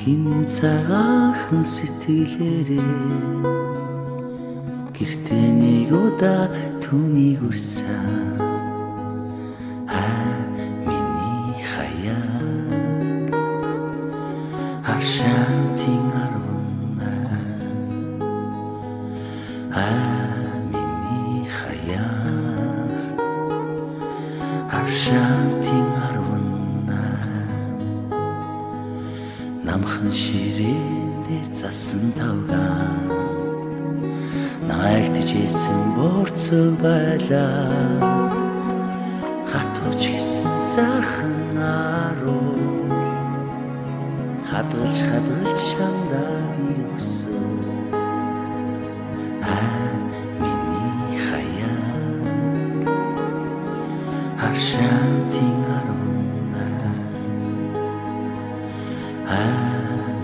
Хин цагаахан сэтгэлээрээ гэртээ нэг удаа түүнийг үрсэн миний хаяг Аршантын 18 миний хаяг Аршантын 18 намхан ширээн дээр засан тавгаан найтжсэн борцоо байлаа хатууч гисэн сайхан аруул хадгалж шамдаа би өсөө миний хаяг Аршантын 18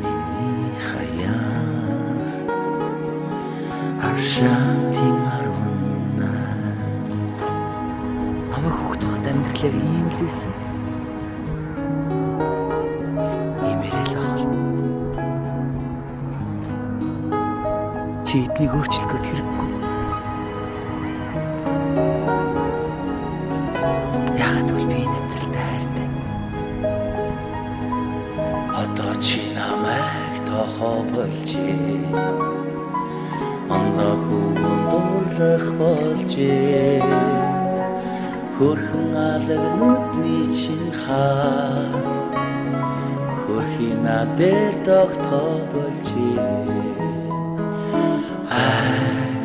миний хаяг Аршантын 18 Амаа хүүхд тохт амьдралаар ийм л байсан. Иймэрэл ах. Чи эднийг өөрчлөх гээд хэрэггүй. Яагаад гэвэл би энэ амьдралтай хайртай. Одоо чи намайг тохоо болжээ. Ондоо хүүн дурлах болжээ. Хөрхөн алаг нүдний чин харц хөрхийн надэр тогтхоо болжээ.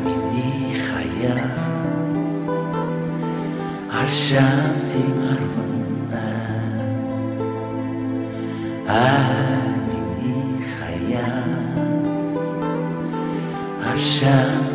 Миний хаяг Аршантын 18 миний хаяг Аршантын